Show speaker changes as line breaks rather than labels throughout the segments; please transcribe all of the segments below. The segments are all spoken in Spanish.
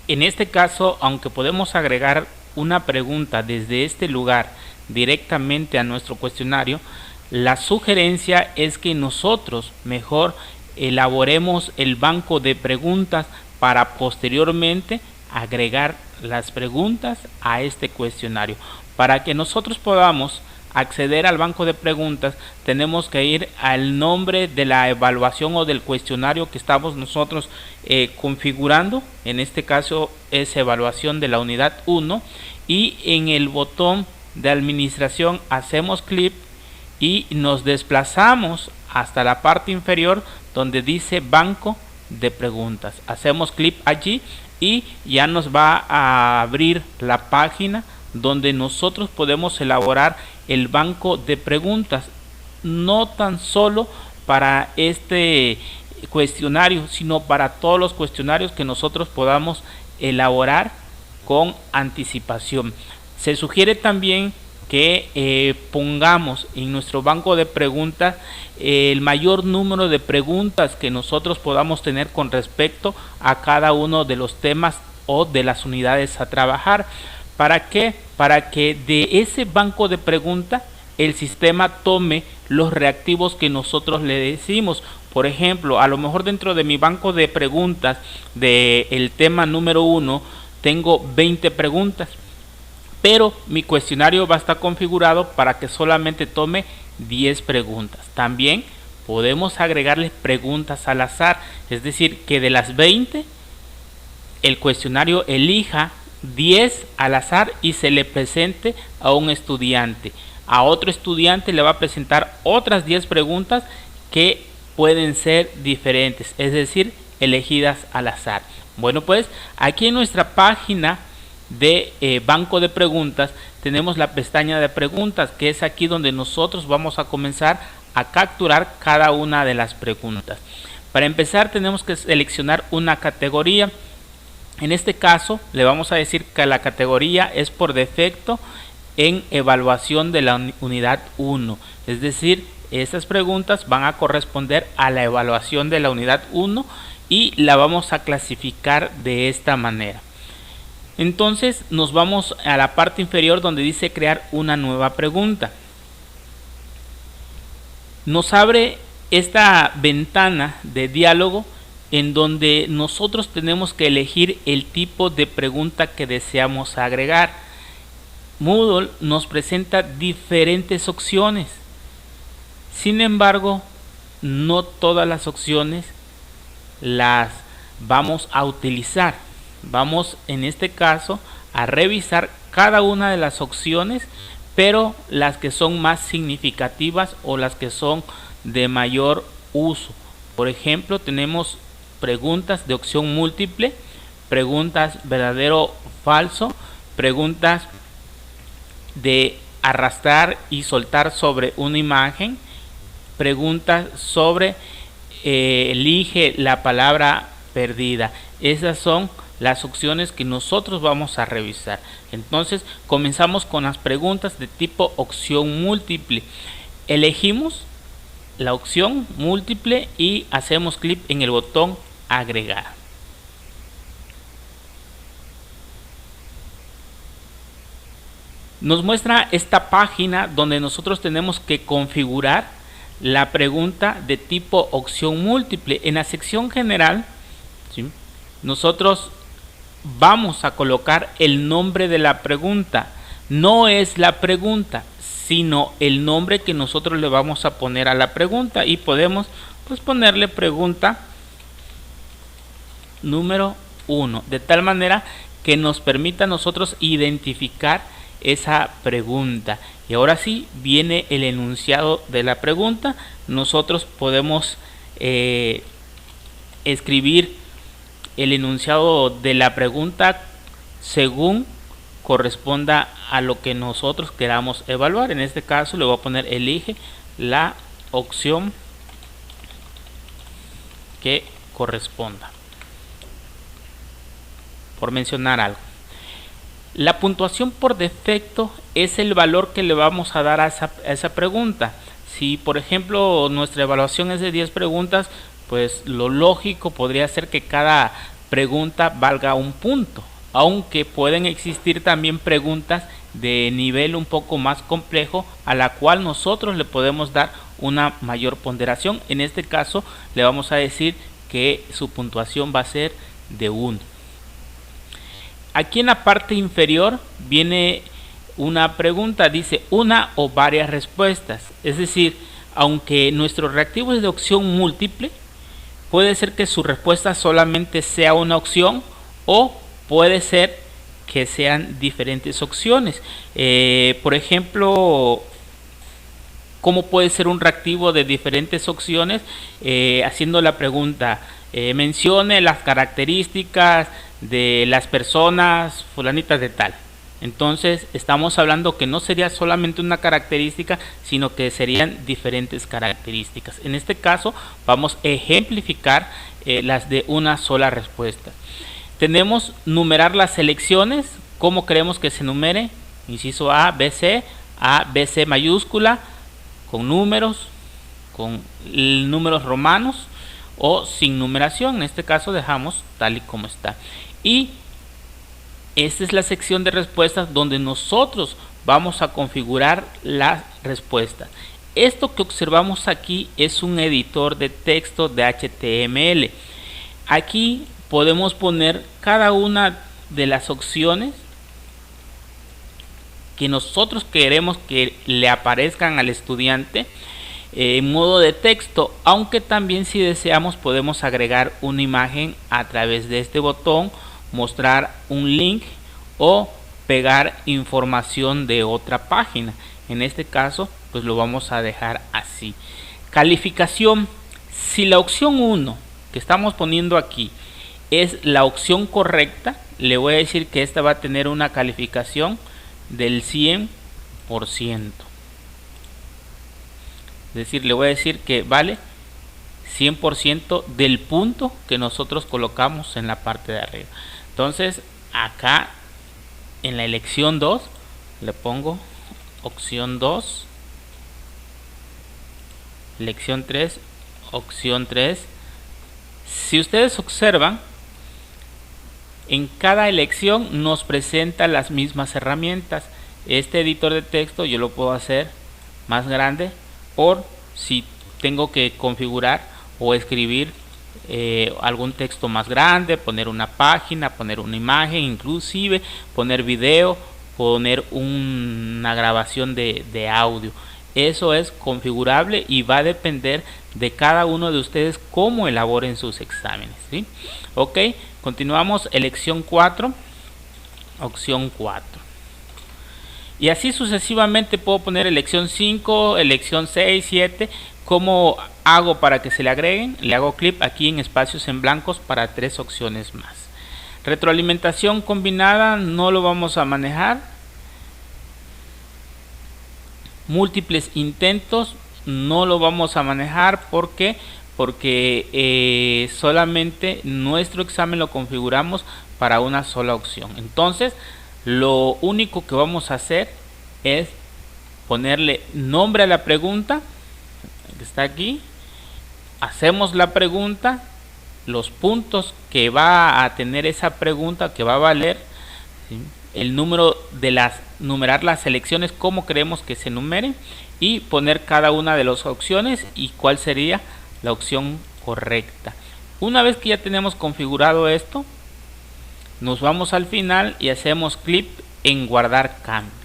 En este caso, aunque podemos agregar una pregunta desde este lugar directamente a nuestro cuestionario, la sugerencia es que nosotros mejor elaboremos el banco de preguntas para posteriormente agregar las preguntas a este cuestionario. Para que nosotros podamos acceder al banco de preguntas, tenemos que ir al nombre de la evaluación o del cuestionario que estamos nosotros configurando. En este caso es evaluación de la unidad 1, y en el botón de administración hacemos clic y nos desplazamos hasta la parte inferior donde dice banco de preguntas. Hacemos clic allí y ya nos va a abrir la página donde nosotros podemos elaborar el banco de preguntas, no tan solo para este cuestionario, sino para todos los cuestionarios que nosotros podamos elaborar con anticipación. Se sugiere también que pongamos en nuestro banco de preguntas el mayor número de preguntas que nosotros podamos tener con respecto a cada uno de los temas o de las unidades a trabajar. ¿Para qué? Para que de ese banco de preguntas el sistema tome los reactivos que nosotros le decimos. Por ejemplo, a lo mejor dentro de mi banco de preguntas del tema número 1 tengo 20 preguntas, pero mi cuestionario va a estar configurado para que solamente tome 10 preguntas. También podemos agregarle preguntas al azar, es decir, que de las 20 el cuestionario elija 10 al azar y se le presente a un estudiante. A otro estudiante le va a presentar otras 10 preguntas que pueden ser diferentes, es decir, elegidas al azar. Bueno, pues aquí en nuestra página de banco de preguntas tenemos la pestaña de preguntas, que es aquí donde nosotros vamos a comenzar a capturar cada una de las preguntas. Para empezar tenemos que seleccionar una categoría. En este caso le vamos a decir que la categoría es por defecto en evaluación de la unidad 1, es decir, estas preguntas van a corresponder a la evaluación de la unidad 1 y la vamos a clasificar de esta manera. Entonces nos vamos a la parte inferior donde dice crear una nueva pregunta. Nos abre esta ventana de diálogo en donde nosotros tenemos que elegir el tipo de pregunta que deseamos agregar. Moodle nos presenta diferentes opciones. Sin embargo, no todas las opciones las vamos a utilizar. Vamos en este caso a revisar cada una de las opciones, pero las que son más significativas o las que son de mayor uso. Por ejemplo, tenemos preguntas de opción múltiple, preguntas verdadero o falso, preguntas de arrastrar y soltar sobre una imagen, preguntas sobre elige la palabra perdida. Esas son las opciones que nosotros vamos a revisar. Entonces comenzamos con las preguntas de tipo opción múltiple. Elegimos la opción múltiple y hacemos clic en el botón agregar. Nos muestra esta página donde nosotros tenemos que configurar la pregunta de tipo opción múltiple. En la sección general, ¿sí?, nosotros vamos a colocar el nombre de la pregunta. No es la pregunta, sino el nombre que nosotros le vamos a poner a la pregunta, y podemos pues ponerle pregunta número 1, de tal manera que nos permita a nosotros identificar esa pregunta. Y ahora sí viene el enunciado de la pregunta. Nosotros podemos escribir el enunciado de la pregunta según corresponda a lo que nosotros queramos evaluar. En este caso le voy a poner elige la opción que corresponda, por mencionar algo. La puntuación por defecto es el valor que le vamos a dar a esa pregunta. Si por ejemplo nuestra evaluación es de 10 preguntas, pues lo lógico podría ser que cada pregunta valga un punto, aunque pueden existir también preguntas de nivel un poco más complejo a la cual nosotros le podemos dar una mayor ponderación. En este caso le vamos a decir que su puntuación va a ser de 1. Aquí en la parte inferior viene una pregunta, dice una o varias respuestas, es decir, aunque nuestro reactivo es de opción múltiple, puede ser que su respuesta solamente sea una opción o puede ser que sean diferentes opciones. Por ejemplo, ¿cómo puede ser un reactivo de diferentes opciones? Haciendo la pregunta, mencione las características de las personas fulanitas de tal. Entonces estamos hablando que no sería solamente una característica, sino que serían diferentes características. En este caso vamos a ejemplificar las de una sola respuesta. Tenemos numerar las selecciones. ¿Cómo queremos que se numere? Inciso A, BC mayúscula, con números romanos o sin numeración. En este caso dejamos tal y como está. Y esta es la sección de respuestas donde nosotros vamos a configurar las respuestas. Esto que observamos aquí es un editor de texto de HTML. Aquí podemos poner cada una de las opciones que nosotros queremos que le aparezcan al estudiante en modo de texto, aunque también si deseamos podemos agregar una imagen a través de este botón, mostrar un link o pegar información de otra página. En este caso pues lo vamos a dejar así. Calificación: si la opción 1 que estamos poniendo aquí es la opción correcta, le voy a decir que esta va a tener una calificación del 100%. Es decir, le voy a decir que vale 100% del punto que nosotros colocamos en la parte de arriba. Entonces acá en la elección 2 le pongo opción 2, elección 3, opción 3. Si ustedes observan, en cada elección nos presenta las mismas herramientas. Este editor de texto yo lo puedo hacer más grande por si tengo que configurar o escribir algún texto más grande, poner una página, poner una imagen, inclusive poner video, poner una grabación de audio. Eso es configurable y va a depender de cada uno de ustedes cómo elaboren sus exámenes, ¿sí? Ok, continuamos. Elección 4, opción 4. Y así sucesivamente puedo poner elección 5, elección 6, 7. ¿Cómo hago para que se le agreguen? Le hago clic aquí en espacios en blancos para 3 opciones más. Retroalimentación combinada no lo vamos a manejar. Múltiples intentos no lo vamos a manejar. ¿Por qué? Porque solamente nuestro examen lo configuramos para una sola opción. Entonces lo único que vamos a hacer es ponerle nombre a la pregunta que está aquí, hacemos la pregunta, los puntos que va a tener esa pregunta, que va a valer, ¿sí?, el número de numerar las selecciones, cómo queremos que se numeren, y poner cada una de las opciones y cuál sería la opción correcta. Una vez que ya tenemos configurado esto, nos vamos al final y hacemos clic en guardar cambios.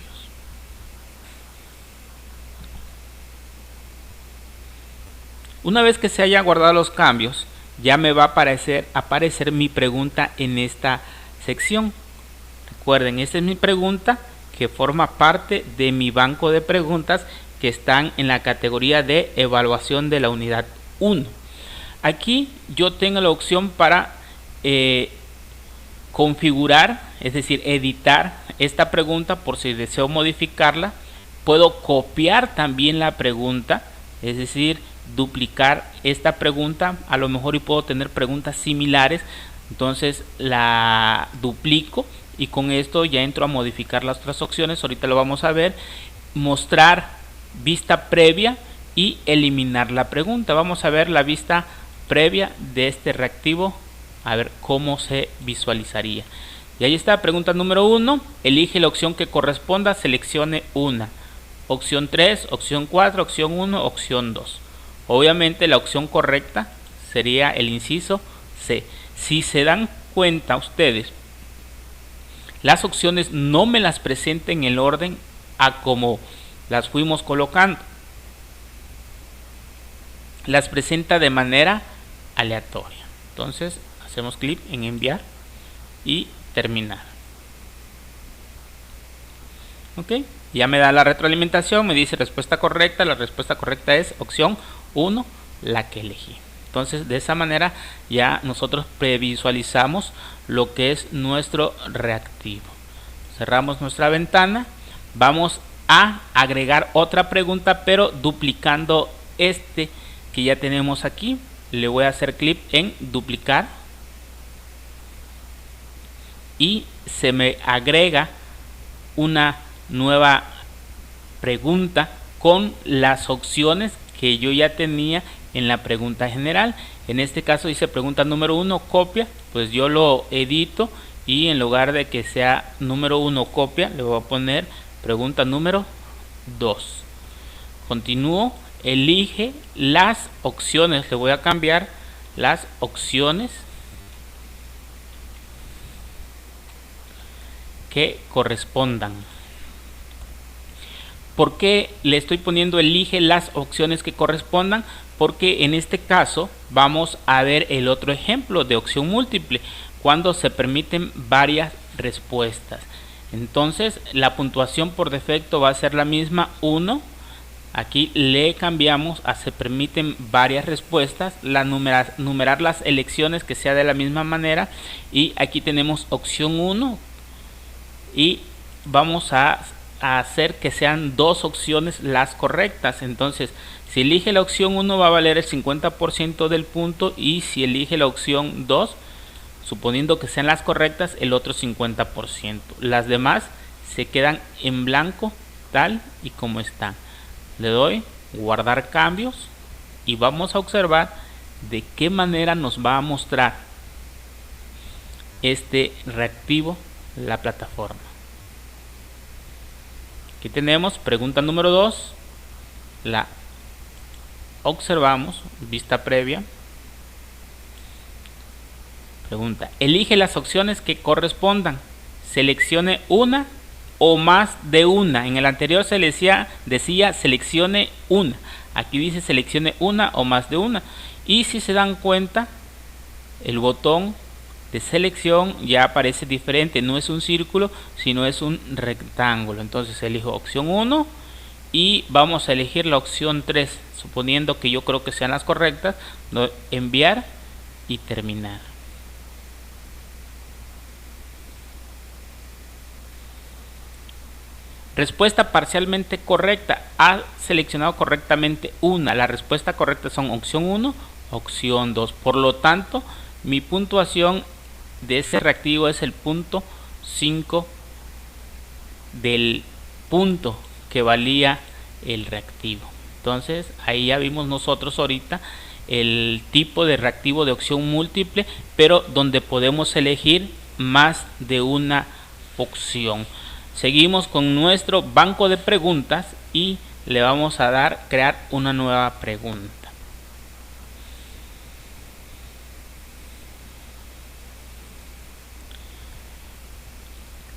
Una vez que se haya guardado los cambios, ya me va a aparecer mi pregunta en esta sección. Recuerden, esta es mi pregunta que forma parte de mi banco de preguntas que están en la categoría de evaluación de la unidad 1. Aquí yo tengo la opción para configurar, es decir, editar esta pregunta por si deseo modificarla. Puedo copiar también la pregunta, es decir, duplicar esta pregunta, a lo mejor y puedo tener preguntas similares, entonces la duplico y con esto ya entro a modificar las otras opciones. Ahorita lo vamos a ver. Mostrar vista previa y eliminar la pregunta. Vamos a ver la vista previa de este reactivo a ver cómo se visualizaría. Y ahí está, pregunta número 1, elige la opción que corresponda, seleccione una. Opción 3, opción 4, opción 1, opción 2. Obviamente la opción correcta sería el inciso C. Si se dan cuenta ustedes, las opciones no me las presenta en el orden a como las fuimos colocando. Las presenta de manera aleatoria. Entonces hacemos clic en enviar y terminar. Ok, ya me da la retroalimentación, me dice respuesta correcta. La respuesta correcta es opción 1, la que elegí. Entonces de esa manera ya nosotros previsualizamos lo que es nuestro reactivo. Cerramos nuestra ventana. Vamos a agregar otra pregunta, pero duplicando este que ya tenemos aquí. Le voy a hacer clic en duplicar y se me agrega una nueva pregunta con las opciones que yo ya tenía en la pregunta general. En este caso dice pregunta número 1, copia. Pues yo lo edito y en lugar de que sea número 1 copia, le voy a poner pregunta número 2. Continúo, elige las opciones, le voy a cambiar las opciones que correspondan. ¿Por qué le estoy poniendo elige las opciones que correspondan? Porque en este caso vamos a ver el otro ejemplo de opción múltiple, cuando se permiten varias respuestas. Entonces la puntuación por defecto va a ser la misma, 1. Aquí le cambiamos a se permiten varias respuestas, numerar las elecciones que sea de la misma manera, y aquí tenemos opción 1 y vamos a hacer que sean 2 opciones las correctas. Entonces si elige la opción 1 va a valer el 50% del punto, y si elige la opción 2, suponiendo que sean las correctas, el otro 50%. Las demás se quedan en blanco tal y como están. Le doy guardar cambios y vamos a observar de qué manera nos va a mostrar este reactivo la plataforma. Aquí tenemos pregunta número 2, la observamos, vista previa. Pregunta, elige las opciones que correspondan, seleccione una o más de una. En el anterior se decía seleccione una, aquí dice seleccione una o más de una. Y si se dan cuenta, el botón de selección ya aparece diferente, no es un círculo sino es un rectángulo. Entonces elijo opción 1 y vamos a elegir la opción 3, suponiendo que yo creo que sean las correctas. Enviar y terminar. Respuesta parcialmente correcta. Ha seleccionado correctamente una. La respuesta correcta son opción 1, opción 2. Por lo tanto, mi puntuación de ese reactivo es el punto 5 del punto que valía el reactivo. Entonces ahí ya vimos nosotros ahorita el tipo de reactivo de opción múltiple, pero donde podemos elegir más de una opción. Seguimos con nuestro banco de preguntas y le vamos a dar crear una nueva pregunta.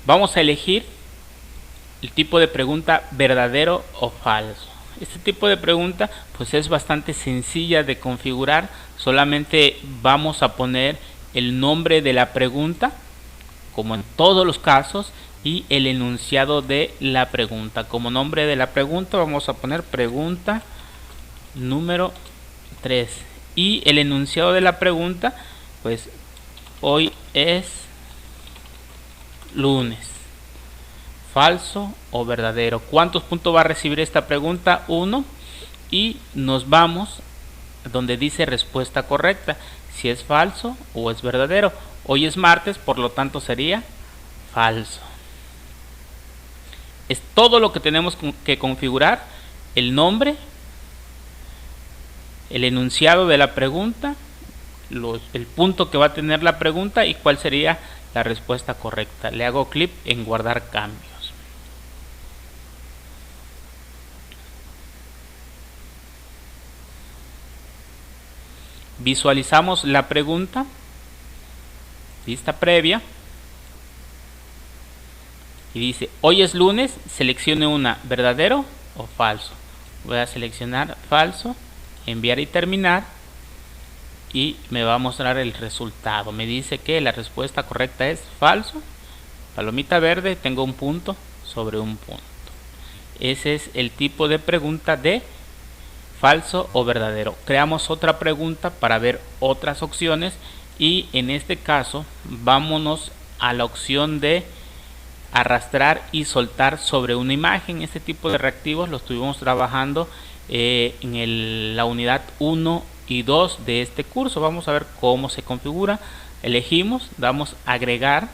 Vamos a elegir el tipo de pregunta verdadero o falso. Este tipo de pregunta pues es bastante sencilla de configurar. Solamente vamos a poner el nombre de la pregunta, como en todos los casos, y el enunciado de la pregunta. Como nombre de la pregunta vamos a poner pregunta número 3, y el enunciado de la pregunta pues hoy es lunes, falso o verdadero. ¿Cuántos puntos va a recibir esta pregunta? 1. Y nos vamos donde dice respuesta correcta, si es falso o es verdadero. Hoy es martes, por lo tanto sería falso. Es todo lo que tenemos que configurar: el nombre, el enunciado de la pregunta, el punto que va a tener la pregunta y cuál sería la respuesta correcta. Le hago clic en guardar cambios. Visualizamos la pregunta, vista previa, y dice: hoy es lunes, seleccione una, verdadero o falso. Voy a seleccionar falso, enviar y terminar, y me va a mostrar el resultado. Me dice que la respuesta correcta es falso, palomita verde, tengo un punto sobre un punto. Ese es el tipo de pregunta de falso o verdadero. Creamos otra pregunta para ver otras opciones, y en este caso vámonos a la opción de arrastrar y soltar sobre una imagen. Este tipo de reactivos lo estuvimos trabajando en la unidad 1 y 2 de este curso. Vamos a ver cómo se configura. Elegimos, damos agregar,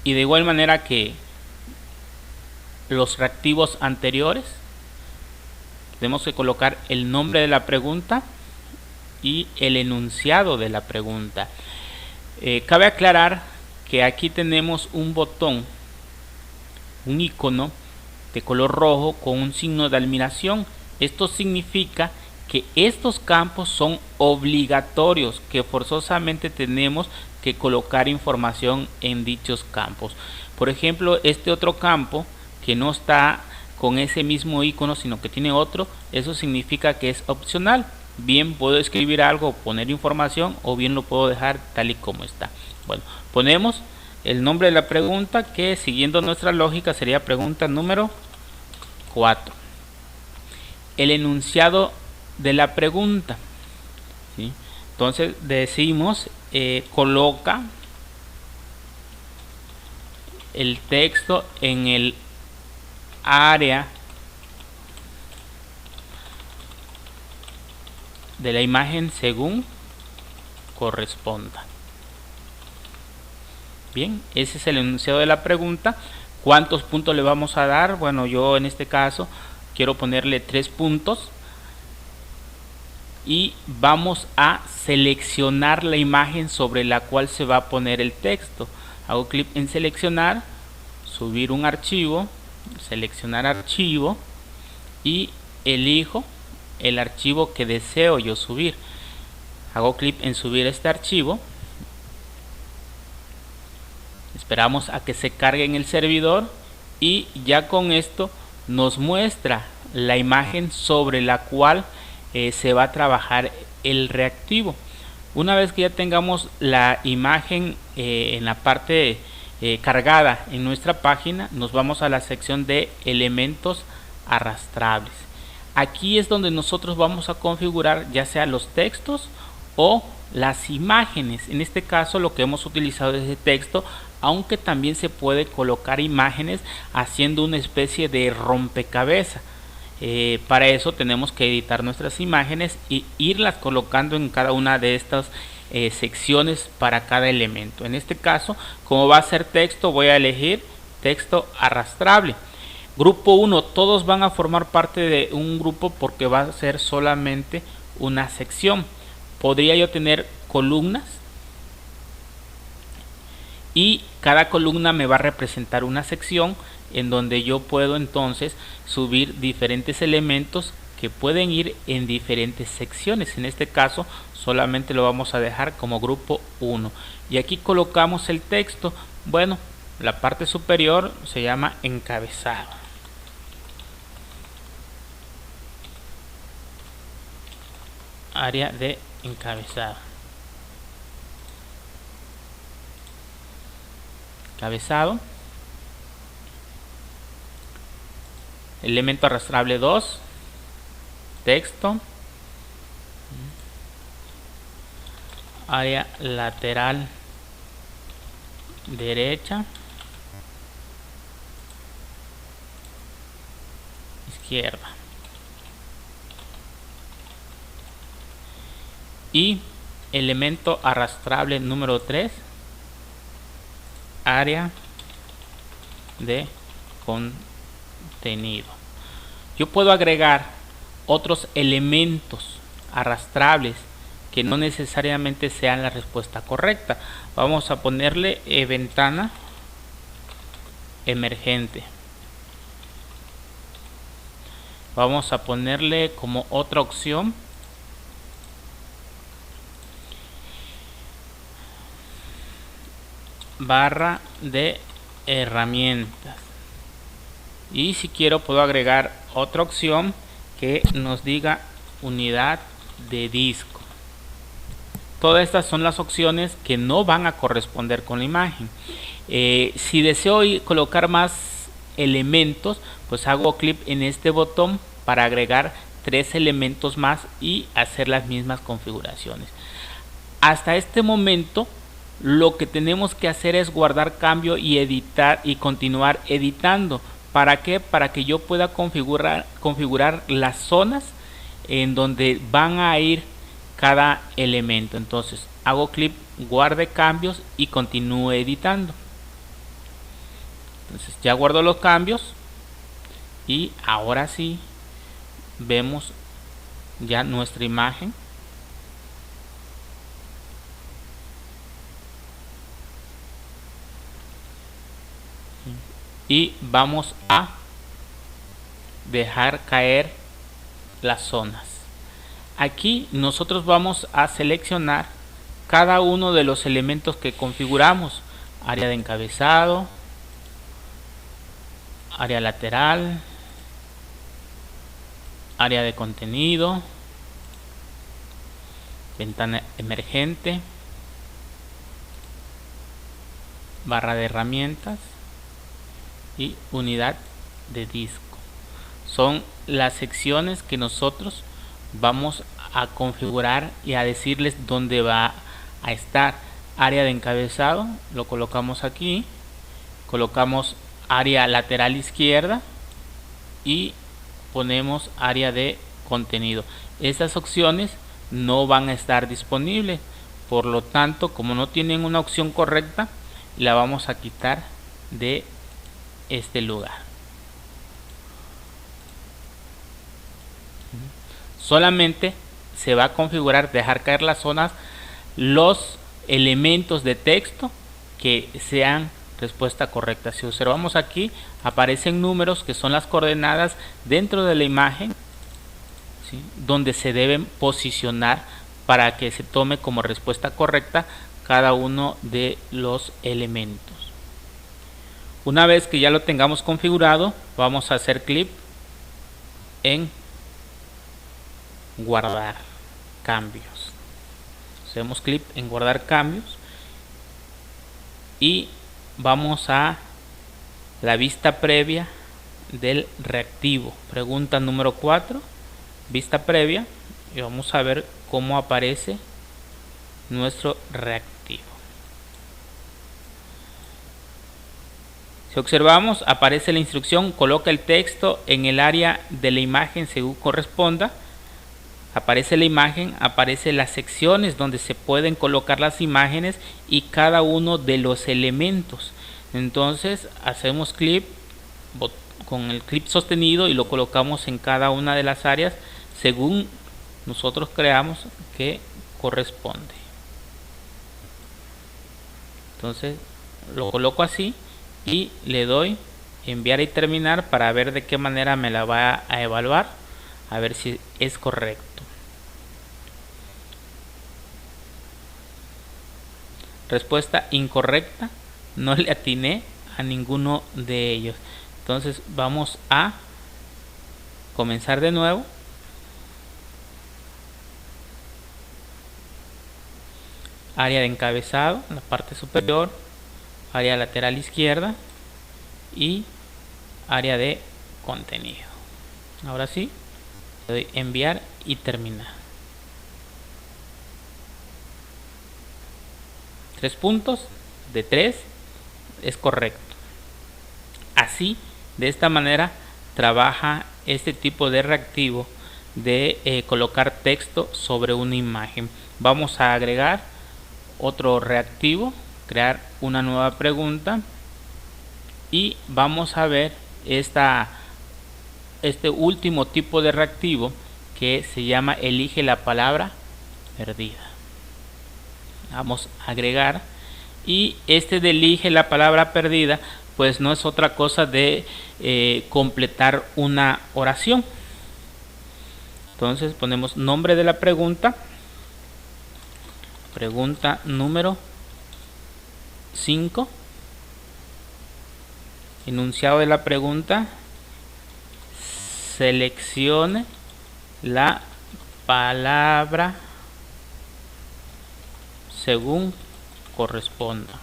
y de igual manera que los reactivos anteriores, tenemos que colocar el nombre de la pregunta y el enunciado de la pregunta. Cabe aclarar que aquí tenemos un botón, un icono de color rojo con un signo de admiración. Esto significa que estos campos son obligatorios, que forzosamente tenemos que colocar información en dichos campos. Por ejemplo, este otro campo que no está con ese mismo icono, sino que tiene otro, eso significa que es opcional. Bien puedo escribir algo, poner información, o bien lo puedo dejar tal y como está. Bueno, ponemos el nombre de la pregunta, que siguiendo nuestra lógica sería pregunta número 4. El enunciado de la pregunta, ¿sí? Entonces decimos coloca el texto en el área de la imagen según corresponda. Bien, ese es el enunciado de la pregunta. ¿Cuántos puntos le vamos a dar? Bueno, yo en este caso quiero ponerle 3 puntos. Y vamos a seleccionar la imagen sobre la cual se va a poner el texto. Hago clic en seleccionar, subir un archivo, seleccionar archivo, y elijo el archivo que deseo yo subir. Hago clic en subir este archivo, esperamos a que se cargue en el servidor, y ya con esto nos muestra la imagen sobre la cual se va a trabajar el reactivo. Una vez que ya tengamos la imagen en la parte cargada en nuestra página, nos vamos a la sección de elementos arrastrables. Aquí es donde nosotros vamos a configurar ya sea los textos o las imágenes. En este caso lo que hemos utilizado es el texto, aunque también se puede colocar imágenes haciendo una especie de rompecabezas. Para eso tenemos que editar nuestras imágenes y irlas colocando en cada una de estas secciones para cada elemento. En este caso, como va a ser texto, voy a elegir texto arrastrable. Grupo 1, todos van a formar parte de un grupo porque va a ser solamente una sección. Podría yo tener columnas y cada columna me va a representar una sección en donde yo puedo entonces subir diferentes elementos que pueden ir en diferentes secciones. En este caso solamente lo vamos a dejar como grupo 1. Y aquí colocamos el texto. Bueno, la parte superior se llama encabezado. Área de encabezado. Encabezado. Elemento arrastrable 2. Texto. Área lateral derecha. Izquierda. Y elemento arrastrable número 3, área de contenido. yo puedo agregar otros elementos arrastrables que no necesariamente sean la respuesta correcta. Vamos a ponerle ventana emergente. Vamos a ponerle como otra opción barra de herramientas, y si quiero puedo agregar otra opción que nos diga unidad de disco. Todas estas son las opciones que no van a corresponder con la imagen. Si deseo colocar más elementos, pues hago clic en este botón para agregar 3 elementos más y hacer las mismas configuraciones. Hasta este momento lo que tenemos que hacer es guardar cambio y editar y continuar editando. ¿Para qué? Para que yo pueda configurar las zonas en donde van a ir cada elemento. Entonces hago clic, guarde cambios y continúo editando. Entonces ya guardo los cambios y ahora sí vemos ya nuestra imagen. Y vamos a dejar caer las zonas. Aquí nosotros vamos a seleccionar cada uno de los elementos que configuramos: área de encabezado, área lateral, área de contenido, ventana emergente, barra de herramientas y unidad de disco. Son las secciones que nosotros vamos a configurar y a decirles dónde va a estar. Área de encabezado lo colocamos aquí, colocamos área lateral izquierda y ponemos área de contenido. Estas opciones no van a estar disponibles, por lo tanto, como no tienen una opción correcta, la vamos a quitar de este lugar. Solamente se va a configurar dejar caer las zonas, los elementos de texto que sean respuesta correcta. Si observamos aquí aparecen números que son las coordenadas dentro de la imagen, ¿sí?, donde se deben posicionar para que se tome como respuesta correcta cada uno de los elementos. Una vez que ya lo tengamos configurado, vamos a hacer clic en guardar cambios. Hacemos clic en guardar cambios y vamos a la vista previa del reactivo. Pregunta número 4, vista previa, y vamos a ver cómo aparece nuestro reactivo. Si observamos, aparece la instrucción: coloca el texto en el área de la imagen según corresponda. Aparece la imagen, aparece las secciones donde se pueden colocar las imágenes y cada uno de los elementos. Entonces hacemos clic con el clic sostenido y lo colocamos en cada una de las áreas según nosotros creamos que corresponde. Entonces lo coloco así y le doy enviar y terminar para ver de qué manera me la va a evaluar, a ver si es correcto. Respuesta incorrecta, no le atiné a ninguno de ellos. Entonces vamos a comenzar de nuevo. Área de encabezado en la parte superior, área lateral izquierda y área de contenido. Ahora sí, le doy enviar y terminar. 3 puntos de 3 es correcto. Así, de esta manera trabaja este tipo de reactivo de colocar texto sobre una imagen. Vamos a agregar otro reactivo, crear una nueva pregunta y vamos a ver esta este último tipo de reactivo que se llama elige la palabra perdida. Vamos a agregar, y este de elige la palabra perdida pues no es otra cosa de completar una oración. Entonces ponemos nombre de la pregunta, pregunta número 5, enunciado de la pregunta, seleccione la palabra según corresponda.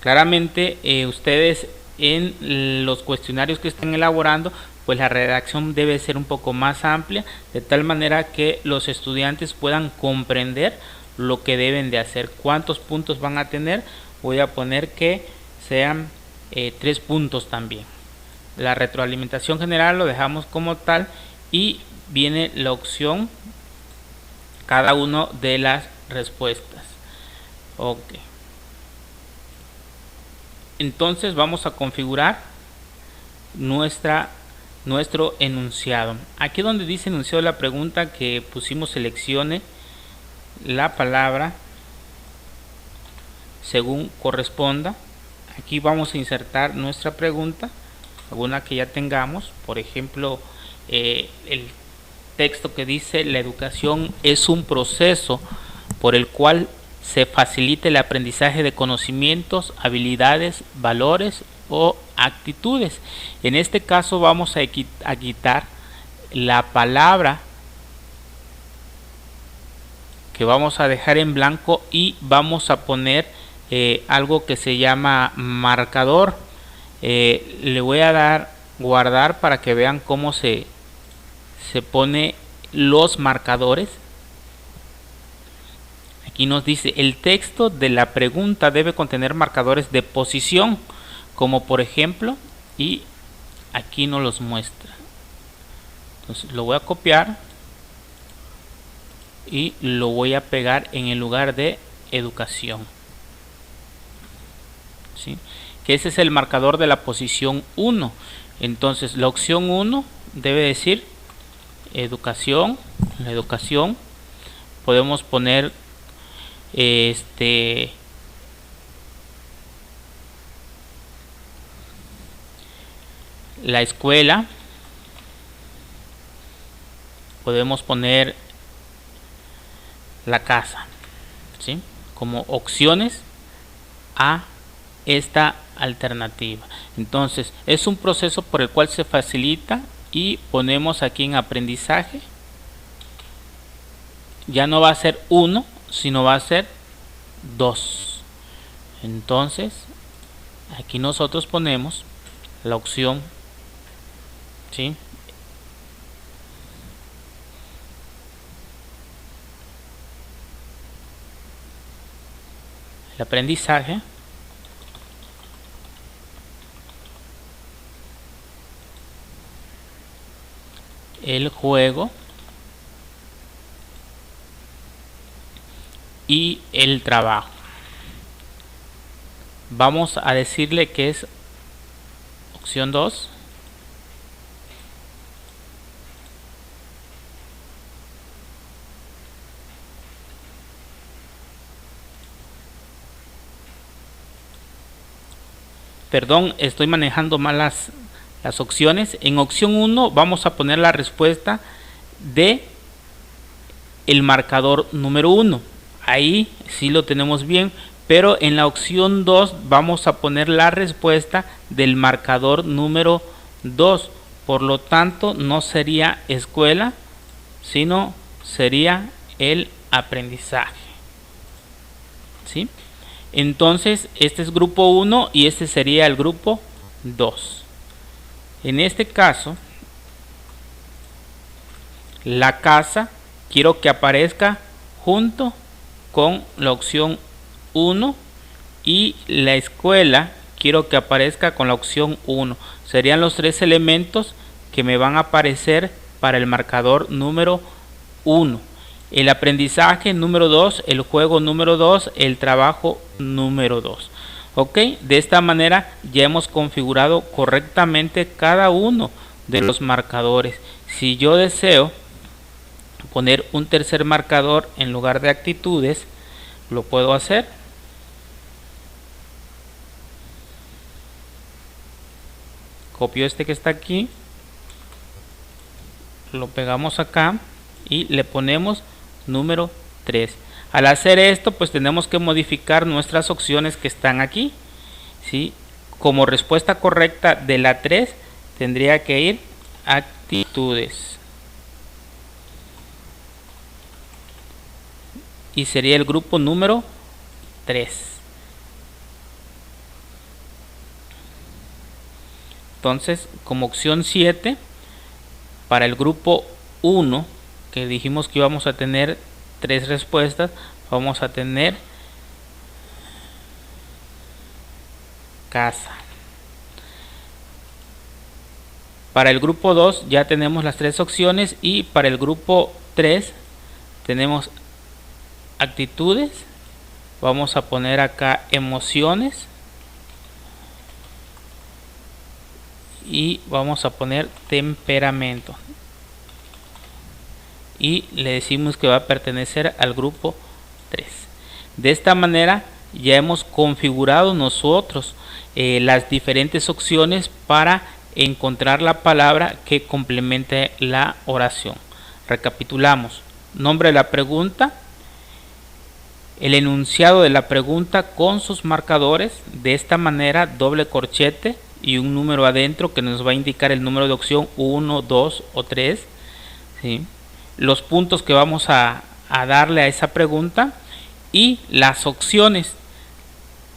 Claramente ustedes en los cuestionarios que están elaborando, pues la redacción debe ser un poco más amplia, de tal manera que los estudiantes puedan comprender lo que deben de hacer. ¿Cuántos puntos van a tener? Voy a poner que sean 3 puntos también. La retroalimentación general lo dejamos como tal, y viene la opción cada una de las respuestas. Ok. Entonces vamos a configurar nuestro enunciado. Aquí donde dice enunciado de la pregunta, que pusimos seleccione la palabra según corresponda. Aquí vamos a insertar nuestra pregunta, alguna que ya tengamos. Por ejemplo, el texto que dice: la educación es un proceso por el cual se facilita el aprendizaje de conocimientos, habilidades, valores o actitudes. En este caso vamos a quitar la palabra que vamos a dejar en blanco, y vamos a poner algo que se llama marcador. Le voy a dar guardar para que vean cómo se pone los marcadores. Aquí nos dice: el texto de la pregunta debe contener marcadores de posición, como por ejemplo, y aquí nos los muestra. Entonces lo voy a copiar y lo voy a pegar en el lugar de educación, ¿sí? Que ese es el marcador de la posición 1. Entonces la opción 1 debe decir educación. La educación podemos poner la escuela, podemos poner la casa, ¿sí? Como opciones a esta alternativa. Entonces es un proceso por el cual se facilita, y ponemos aquí en aprendizaje, ya no va a ser 1, sino va a ser 2. Entonces aquí nosotros ponemos la opción, ¿sí? El aprendizaje, el juego y el trabajo. Vamos a decirle que es opción 2. Perdón, estoy manejando mal las opciones. En opción 1 vamos a poner la respuesta de el marcador número 1. Ahí sí lo tenemos bien, pero en la opción 2 vamos a poner la respuesta del marcador número 2. Por lo tanto, no sería escuela, sino sería el aprendizaje, ¿sí? Entonces este es grupo 1 y este sería el grupo 2. En este caso, la casa quiero que aparezca junto con la opción 1, y la escuela quiero que aparezca con la opción 1. Serían los 3 elementos que me van a aparecer para el marcador número 1. El aprendizaje número 2, el juego número 2, el trabajo número 2. Ok, de esta manera ya hemos configurado correctamente cada uno de los marcadores. Si yo deseo poner un tercer marcador en lugar de actitudes, lo puedo hacer. Copio este que está aquí, lo pegamos acá y le ponemos número 3. Al hacer esto, pues tenemos que modificar nuestras opciones que están aquí, ¿sí? Como respuesta correcta de la 3 tendría que ir actitudes y sería el grupo número 3. Entonces, como opción 7 para el grupo 1, que dijimos que íbamos a tener 3 respuestas, vamos a tener casa. Para el grupo 2 ya tenemos las 3 opciones y para el grupo 3 tenemos actitudes. Vamos a poner acá emociones y vamos a poner temperamento y le decimos que va a pertenecer al grupo 3. De esta manera ya hemos configurado nosotros las diferentes opciones para encontrar la palabra que complemente la oración. Recapitulamos: nombre de la pregunta, el enunciado de la pregunta con sus marcadores, de esta manera doble corchete y un número adentro que nos va a indicar el número de opción 1, 2 o 3, ¿sí? Los puntos que vamos a darle a esa pregunta y las opciones.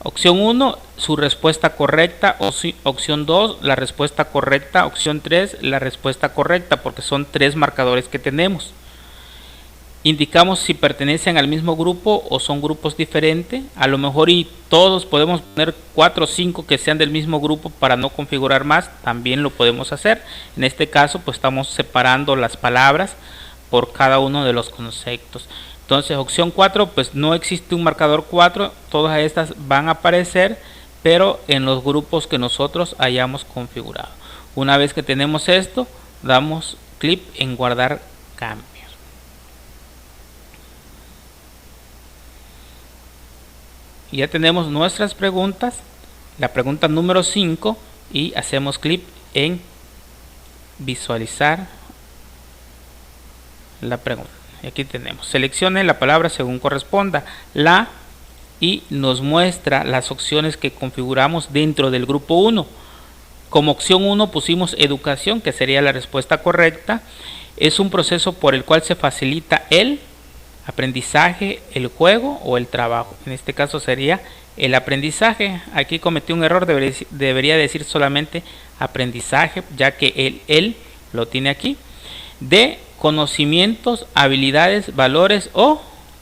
Opción 1, su respuesta correcta, opción 2, la respuesta correcta, opción 3, la respuesta correcta, porque son 3 marcadores que tenemos. Indicamos si pertenecen al mismo grupo o son grupos diferentes. A lo mejor y todos podemos poner 4 o 5 que sean del mismo grupo para no configurar más, también lo podemos hacer. En este caso pues estamos separando las palabras por cada uno de los conceptos. Entonces opción 4, pues no existe un marcador 4, todas estas van a aparecer pero en los grupos que nosotros hayamos configurado. Una vez que tenemos esto, damos clic en guardar cambios. Ya tenemos nuestras preguntas, la pregunta número 5, y hacemos clic en visualizar la pregunta. Y aquí tenemos, seleccione la palabra según corresponda, y nos muestra las opciones que configuramos dentro del grupo 1. Como opción 1 pusimos educación, que sería la respuesta correcta. Es un proceso por el cual se facilita el aprendizaje, el juego o el trabajo. En este caso sería el aprendizaje. Aquí cometí un error, debería decir solamente aprendizaje, ya que el lo tiene aquí. De conocimientos, habilidades, valores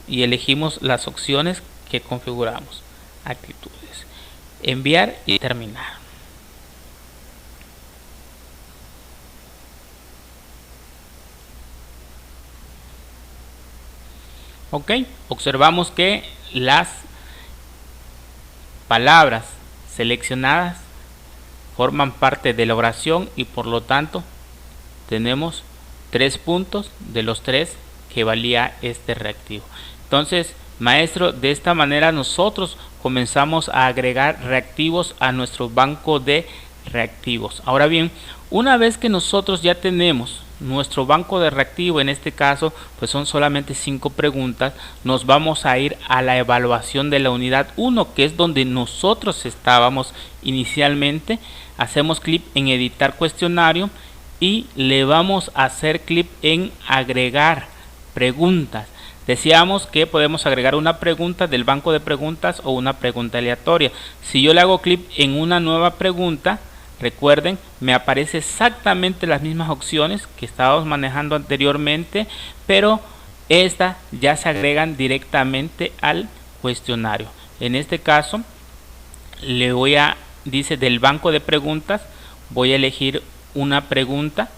y elegimos las opciones que configuramos. Actitudes, enviar y terminar. Ok, observamos que las palabras seleccionadas forman parte de la oración y por lo tanto tenemos 3 puntos de los 3 que valía este reactivo. Entonces, maestro, de esta manera nosotros comenzamos a agregar reactivos a nuestro banco de reactivos. Ahora bien, una vez que nosotros ya tenemos nuestro banco de reactivo, en este caso pues son solamente 5 preguntas, nos vamos a ir a la evaluación de la unidad 1, que es donde nosotros estábamos inicialmente. Hacemos clic en editar cuestionario y le vamos a hacer clic en agregar preguntas. Decíamos que podemos agregar una pregunta del banco de preguntas o una pregunta aleatoria. Si yo le hago clic en una nueva pregunta, recuerden, me aparece exactamente las mismas opciones que estábamos manejando anteriormente, pero estas ya se agregan directamente al cuestionario. En este caso, dice del banco de preguntas, voy a elegir una pregunta.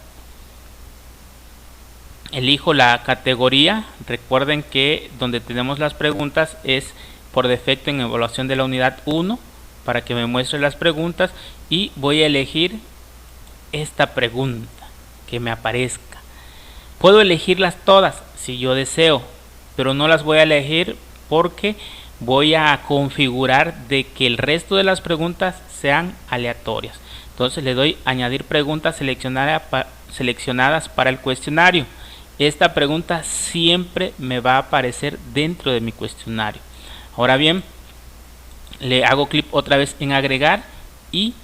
Elijo la categoría. Recuerden que donde tenemos las preguntas es por defecto en evaluación de la unidad 1. para que me muestre las preguntas y voy a elegir esta pregunta que me aparezca. Puedo elegirlas todas si yo deseo, pero no las voy a elegir porque voy a configurar de que el resto de las preguntas sean aleatorias. Entonces le doy añadir preguntas seleccionadas para el cuestionario. Esta pregunta siempre me va a aparecer dentro de mi cuestionario. Ahora bien, le hago clic otra vez en agregar y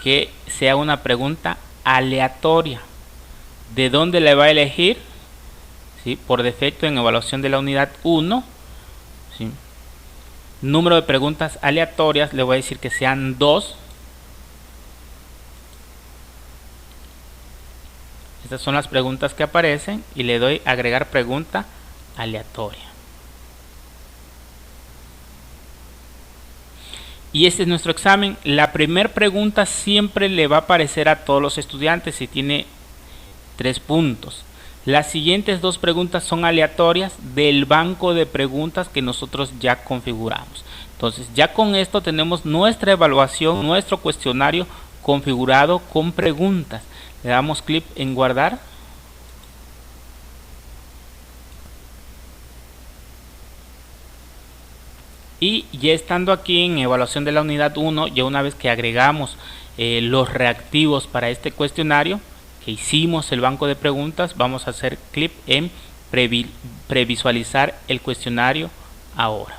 que sea una pregunta aleatoria. ¿De dónde le va a elegir? ¿Sí? Por defecto en evaluación de la unidad 1, ¿sí? Número de preguntas aleatorias, le voy a decir que sean 2. Estas son las preguntas que aparecen y le doy agregar pregunta aleatoria. Y este es nuestro examen. La primera pregunta siempre le va a aparecer a todos los estudiantes y tiene 3 puntos. Las siguientes 2 preguntas son aleatorias del banco de preguntas que nosotros ya configuramos. Entonces ya con esto tenemos nuestra evaluación, nuestro cuestionario configurado con preguntas. Le damos clic en guardar. Y ya estando aquí en evaluación de la unidad 1, ya una vez que agregamos los reactivos para este cuestionario, que hicimos el banco de preguntas, vamos a hacer clic en previsualizar el cuestionario ahora.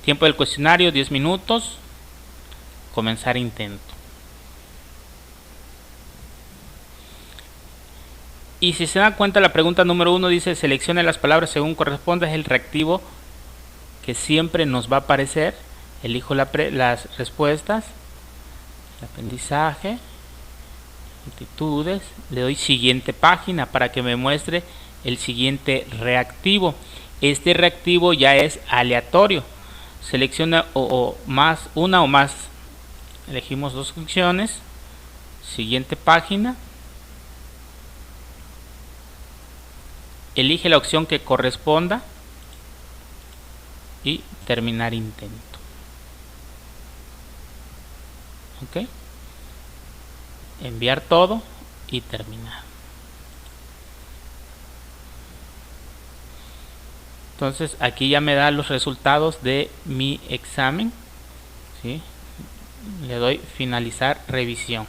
Tiempo del cuestionario 10 minutos. Comenzar intento. Y si se dan cuenta, la pregunta número 1 dice seleccione las palabras según corresponda, es el reactivo que siempre nos va a aparecer. Elijo las respuestas, el aprendizaje, actitudes, le doy siguiente página para que me muestre el siguiente reactivo. Este reactivo ya es aleatorio. Selecciona una o más, elegimos 2 funciones, siguiente página, elige la opción que corresponda y terminar intento. Ok, enviar todo y terminar. Entonces aquí ya me da los resultados de mi examen, ¿sí? Le doy finalizar revisión.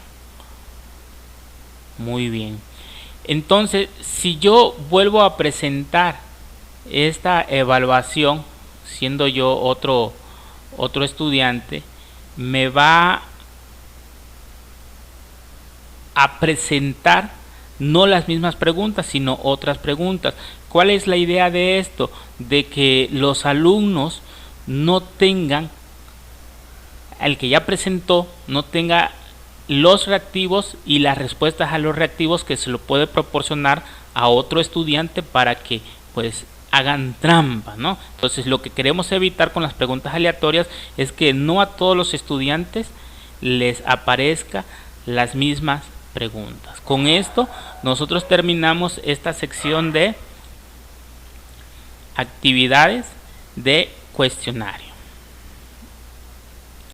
Muy bien. Entonces, si yo vuelvo a presentar esta evaluación, siendo yo otro estudiante, me va a presentar no las mismas preguntas, sino otras preguntas. ¿Cuál es la idea de esto? De que los alumnos no tengan, el que ya presentó, no tenga los reactivos y las respuestas a los reactivos que se lo puede proporcionar a otro estudiante para que pues hagan trampa, ¿no? Entonces lo que queremos evitar con las preguntas aleatorias es que no a todos los estudiantes les aparezca las mismas preguntas. Con esto nosotros terminamos esta sección de actividades de cuestionario.